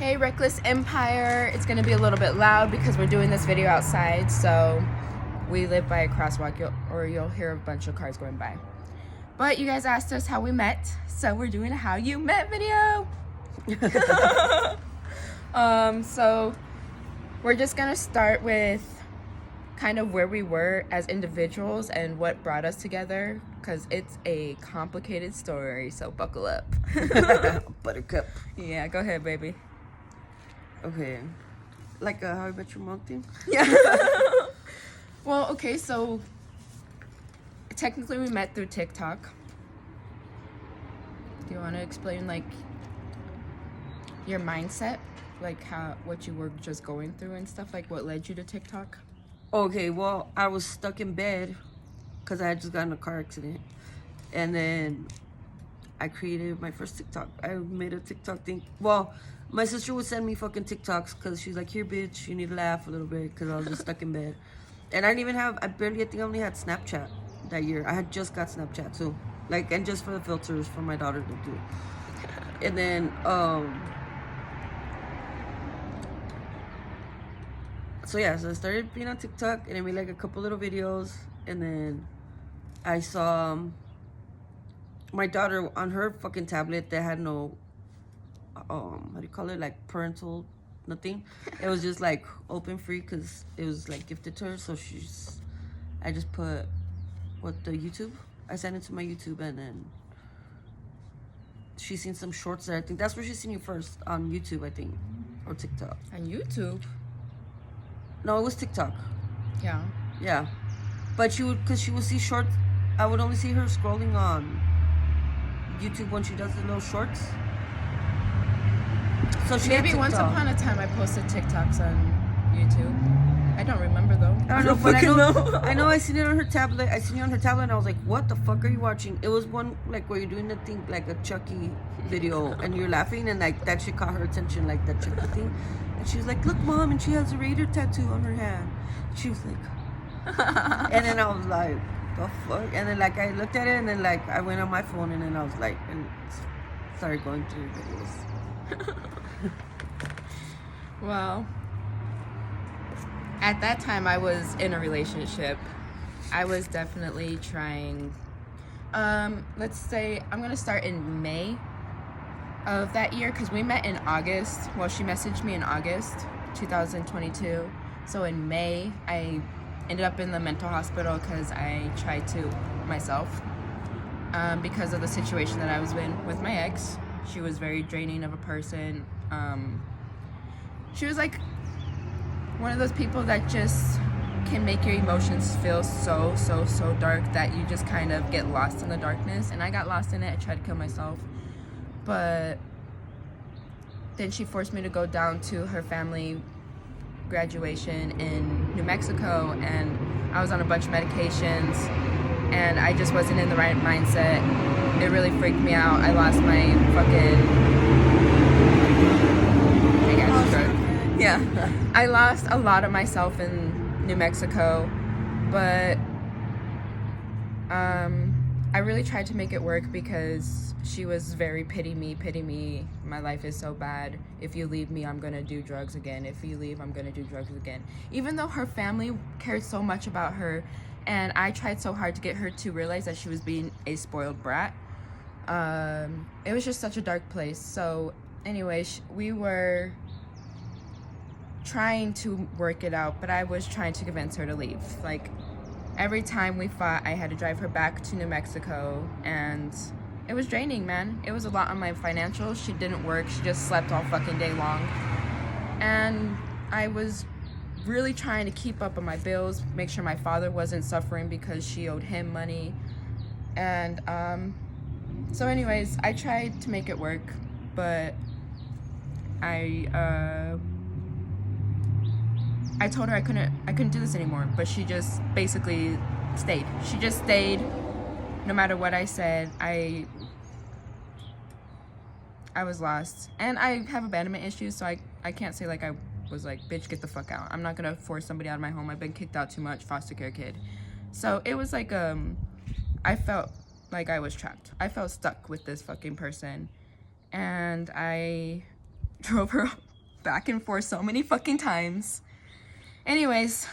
Hey, Reckless Empire. It's gonna be a little bit loud because we're doing this video outside, so we live by a crosswalk, you'll hear a bunch of cars going by. But you guys asked us how we met, so we're doing a how you met video. So we're just gonna start with kind of where we were as individuals and what brought us together, because it's a complicated story, so buckle up. Buttercup. Yeah, go ahead, baby. Okay. Like a How I Met Your Mom thing? Yeah. Well, okay, so technically we met through TikTok. Do you want to explain, like, your mindset? Like, what you were just going through and stuff? Like, what led you to TikTok? Okay, well, I was stuck in bed because I had just gotten in a car accident. And then I created my first TikTok. I made a TikTok thing. Well, my sister would send me fucking TikToks because she's like, here, bitch, you need to laugh a little bit because I was just stuck in bed. And I didn't even have, I think I only had Snapchat that year. I had just got Snapchat too. Like, and just for the filters for my daughter to do. And then, so yeah, so I started being on TikTok and I made like a couple little videos. And then I saw my daughter on her fucking tablet that had no, how do you call it? Like parental, nothing. It was just like open free because it was like gifted to her. So I just put the YouTube. I sent it to my YouTube and then she's seen some shorts there. I think that's where she's seen you first, on YouTube, I think, or TikTok. On YouTube? No, it was TikTok. Yeah. Yeah. But because she would see shorts, I would only see her scrolling on YouTube when she does the little shorts. So she Maybe once upon a time I posted TikToks on YouTube. I don't remember though. I don't know, but I know I seen it on her tablet. I seen it on her tablet and I was like, what the fuck are you watching? It was one like where you're doing the thing like a Chucky video and you're laughing and like that shit caught her attention, like that Chucky thing. And she was like, look, Mom, and she has a raider tattoo on her hand. She was like, and then I was like, the fuck? And then like I looked at it and then like I went on my phone and then I was like, and started going through videos. Well, at that time I was in a relationship. I was definitely trying, let's say I'm gonna start in May of that year because we met in August. Well, she messaged me in August 2022. So in May I ended up in the mental hospital because I tried to myself because of the situation that I was in with my ex. She was very draining of a person. She was like one of those people that just can make your emotions feel so dark that you just kind of get lost in the darkness. And I got lost in it. I tried to kill myself. But then she forced me to go down to her family graduation in New Mexico, and I was on a bunch of medications and I just wasn't in the right mindset. It really freaked me out. I lost my yeah, I lost a lot of myself in New Mexico, but I really tried to make it work because she was very pity me, my life is so bad, if you leave me I'm gonna do drugs again, if you leave I'm gonna do drugs again. Even though her family cared so much about her and I tried so hard to get her to realize that she was being a spoiled brat, it was just such a dark place. So anyway, we were trying to work it out, but I was trying to convince her to leave. Like, every time we fought, I had to drive her back to New Mexico, and it was draining, man. It was a lot on my financials. She didn't work. She just slept all fucking day long. And I was really trying to keep up on my bills, make sure my father wasn't suffering because she owed him money. And so anyways, I tried to make it work, but I told her I couldn't do this anymore, but she just basically stayed. She just stayed no matter what I said. I was lost. And I have abandonment issues, so I can't say like I was like, bitch, get the fuck out. I'm not gonna force somebody out of my home. I've been kicked out too much, foster care kid. So it was like, I felt like I was trapped. I felt stuck with this fucking person. And I drove her back and forth so many fucking times. Anyways,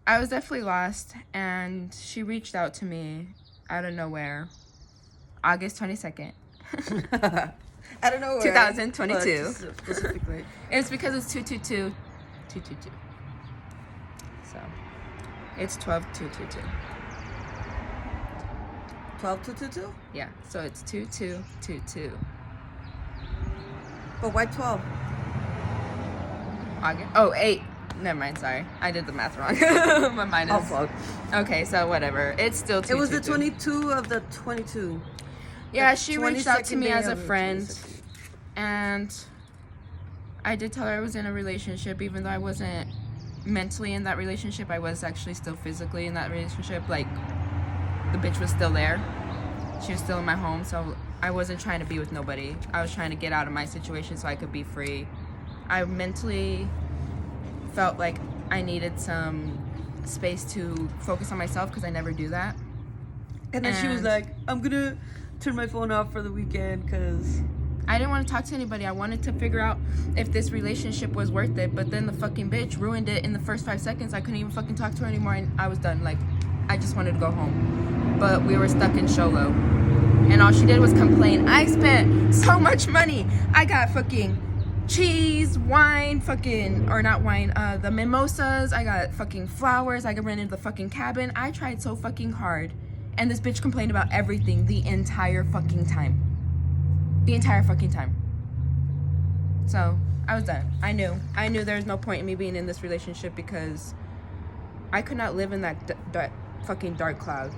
I was definitely lost, and she reached out to me out of nowhere, August 22nd. I don't know. 2022. Specifically. It's because it's 222. So, it's 12/2/22. 12/2/22? Yeah, so it's 2222. But why 12? August. Oh, 8. Never mind, sorry. I did the math wrong. My mind is... Oh, fuck. Okay, so whatever. It's still 222. It was the 22 of the 22. Yeah, The she reached out to 22nd me day as a of the friend. 22nd. And I did tell her I was in a relationship, even though I wasn't mentally in that relationship. I was actually still physically in that relationship. Like, the bitch was still there. She was still in my home, so I wasn't trying to be with nobody. I was trying to get out of my situation so I could be free. I mentally felt like I needed some space to focus on myself because I never do that. And then she was like, I'm going to turn my phone off for the weekend because... I didn't want to talk to anybody. I wanted to figure out if this relationship was worth it, but then the fucking bitch ruined it in the first 5 seconds. I couldn't even fucking talk to her anymore, and I was done. Like, I just wanted to go home. But we were stuck in Sholo, and all she did was complain. I spent so much money. I got fucking cheese, wine, fucking, or not wine, the mimosas. I got fucking flowers. I rented the fucking cabin. I tried so fucking hard, and this bitch complained about everything the entire fucking time. The entire fucking time. So, I was done. I knew there was no point in me being in this relationship because I could not live in that fucking dark cloud.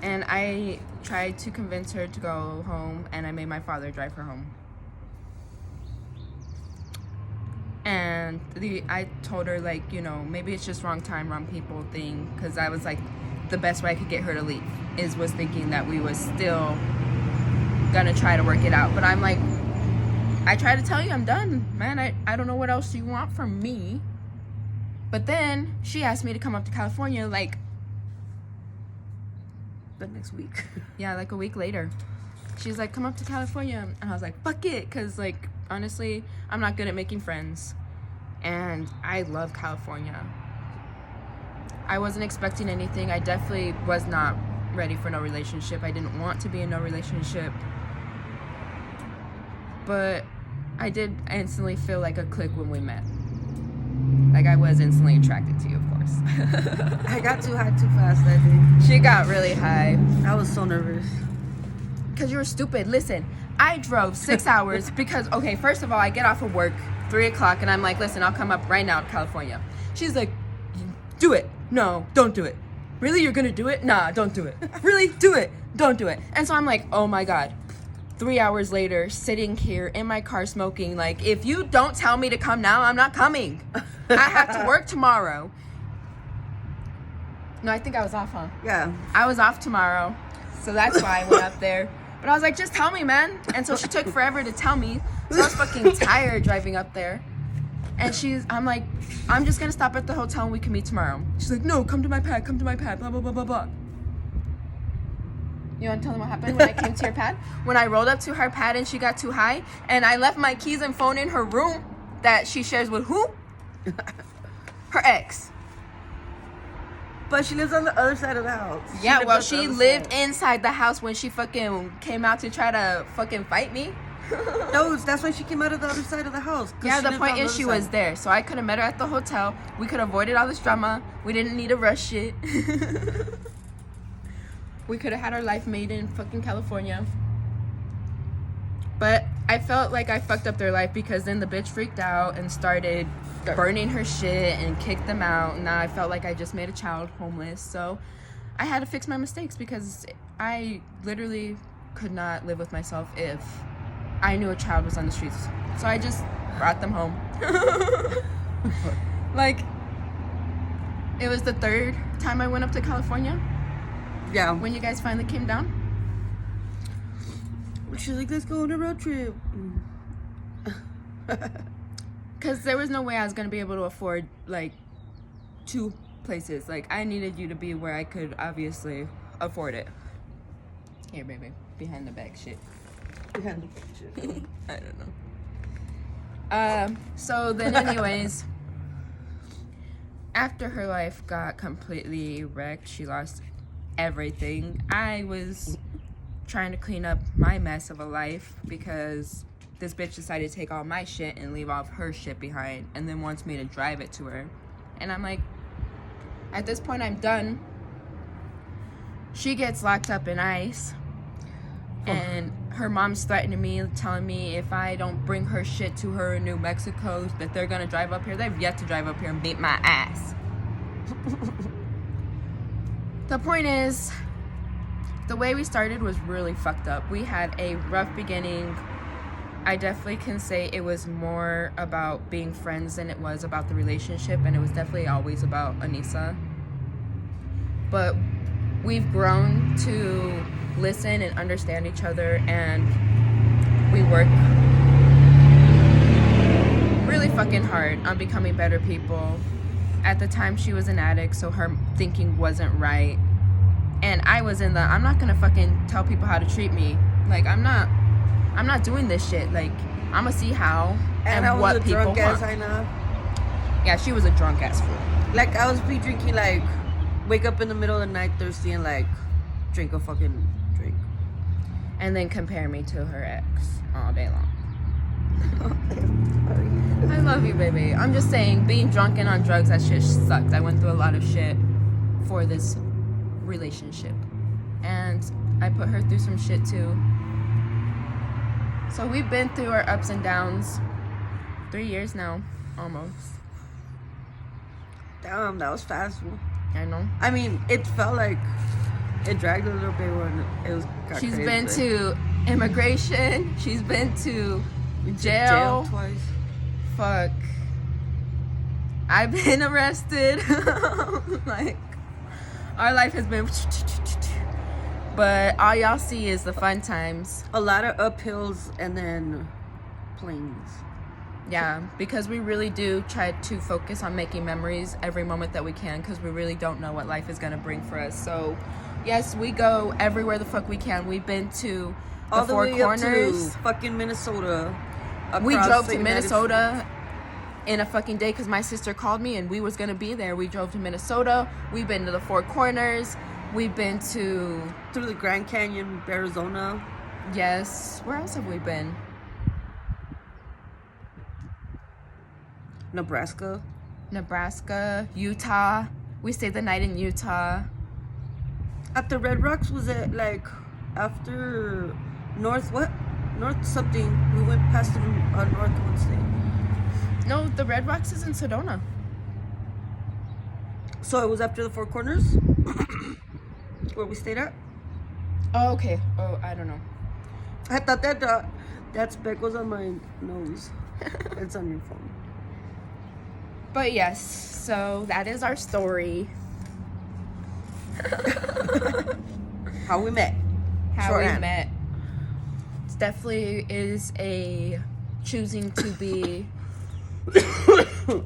And I tried to convince her to go home, and I made my father drive her home. And I told her, like, you know, maybe it's just wrong time, wrong people thing, because I was like, the best way I could get her to leave was thinking that we was still gonna try to work it out. But I'm like, I try to tell you I'm done, man. I don't know what else you want from me. But then she asked me to come up to California like the next week. Yeah, like a week later. She's like, come up to California. And I was like, fuck it. Because, like, honestly, I'm not good at making friends. And I love California. I wasn't expecting anything. I definitely was not ready for no relationship. I didn't want to be in no relationship. But I did instantly feel like a click when we met. Like, I was instantly attracted to you, of course. I got too high too fast that day. She got really high. I was so nervous. Because you were stupid. Listen, I drove 6 hours because, okay, first of all, I get off of work 3 o'clock and I'm like, listen, I'll come up right now to California. She's like, do it. No, don't do it. Really? You're going to do it? Nah, don't do it. Really? Do it. Don't do it. And so I'm like, oh my God. 3 hours later, sitting here in my car smoking, like, if you don't tell me to come now, I'm not coming. I have to work tomorrow. No, I think I was off, huh? Yeah. I was off tomorrow, so that's why I went up there. But I was like, just tell me, man. And so she took forever to tell me. So I was fucking tired driving up there. And I'm like, I'm just gonna stop at the hotel and we can meet tomorrow. She's like, no, come to my pad, blah, blah, blah, blah, blah. You want to tell them what happened when I came to your pad? When I rolled up to her pad and she got too high, and I left my keys and phone in her room that she shares with who? Her ex. But she lives on the other side of the house. Yeah, well, she lived inside the house when she fucking came out to try to fucking fight me. No, that's why she came out of the other side of the house. Yeah, the point is she was there. So I could have met her at the hotel. We could have avoided all this drama. We didn't need to rush shit. We could have had our life made in fucking California. But I felt like I fucked up their life because then the bitch freaked out and started burning her shit and kicked them out. And now I felt like I just made a child homeless. So I had to fix my mistakes because I literally could not live with myself if I knew a child was on the streets. So I just brought them home. Like, it was the third time I went up to California. Yeah. When you guys finally came down. She's like, let's go on a road trip. Because there was no way I was going to be able to afford, like, 2 places. Like, I needed you to be where I could obviously afford it. Here, baby. Behind the back shit. Behind the back shit. I don't know. So then, anyways, after her life got completely wrecked, she lost everything. I was trying to clean up my mess of a life because this bitch decided to take all my shit and leave all of her shit behind and then wants me to drive it to her. And I'm like, at this point, I'm done. She gets locked up in ICE. And her mom's threatening me, telling me if I don't bring her shit to her in New Mexico, that they're gonna drive up here. They've yet to drive up here and beat my ass. The point is, the way we started was really fucked up. We had a rough beginning. I definitely can say it was more about being friends than it was about the relationship, and it was definitely always about Anissa. But we've grown to listen and understand each other, and we work really fucking hard on becoming better people. At the time, she was an addict, so her thinking wasn't right. And I was in the, I'm not gonna fucking tell people how to treat me. Like, I'm not doing this shit. Like, I'm gonna see how and I was what a people drunk want. ass, I know. Yeah, she was a drunk ass fool. Like, I was be drinking, like, wake up in the middle of the night thirsty and, like, drink a fucking drink. And then compare me to her ex all day long. I love you, baby. I'm just saying, being drunk and on drugs, that shit sucked. I went through a lot of shit for this relationship. And I put her through some shit too. So we've been through our ups and downs. 3 years now, almost. Damn, that was fast. I know. I mean, it felt like it dragged a little bit when it was got She's crazy, been but to immigration. She's been to jail. twice. Fuck. I've been arrested. Like, our life has been. But all y'all see is the fun times. A lot of uphills and then planes. Yeah, because we really do try to focus on making memories every moment that we can, because we really don't know what life is going to bring for us. So, yes, we go everywhere the fuck we can. We've been to the All the Four way Corners. up to fucking Minnesota. We across drove the to United Minnesota in a fucking day because my sister called me and we was going to be there. We drove to Minnesota. We've been to the Four Corners. We've been to... through the Grand Canyon, Arizona. Yes. Where else have we been? Nebraska. Utah. We stayed the night in Utah. At the Red Rocks, was it like after North something? We went past the North one state. No, the Red Rocks is in Sedona. So it was after the Four Corners? Where we stayed at? Oh, okay. Oh, I don't know. I thought that speck was on my nose. It's on your phone. But yes, so that is our story. How we met. How Short we hand. met. It definitely is a choosing to be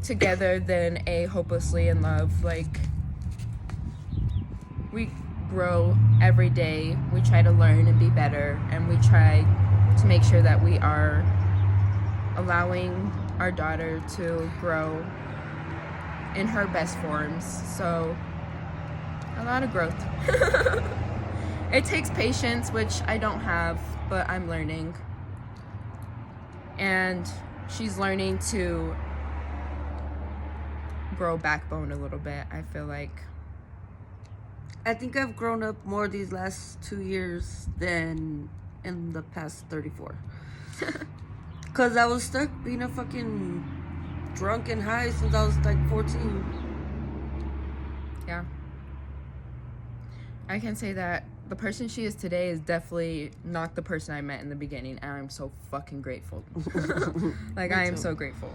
together than a hopelessly in love. Like, we grow every day. We try to learn and be better, and we try to make sure that we are allowing our daughter to grow in her best forms. So, a lot of growth. It takes patience, which I don't have, but I'm learning. And she's learning to grow backbone a little bit, I feel like. I think I've grown up more these last 2 years than in the past 34. Because I was stuck being a fucking drunk and high since I was like 14. Yeah. I can say that the person she is today is definitely not the person I met in the beginning, and I'm so fucking grateful. Like, I am so grateful.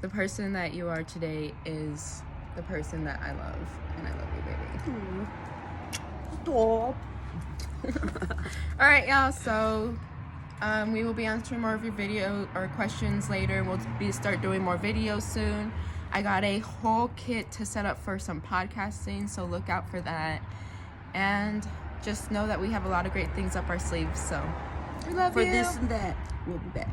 The person that you are today is the person that I love, and I love you, baby. Stop. All right, y'all. So we will be answering more of your video or questions later. We'll start doing more videos soon. I got a whole kit to set up for some podcasting, so look out for that. And just know that we have a lot of great things up our sleeves. So we love For you. this and that, we'll be back.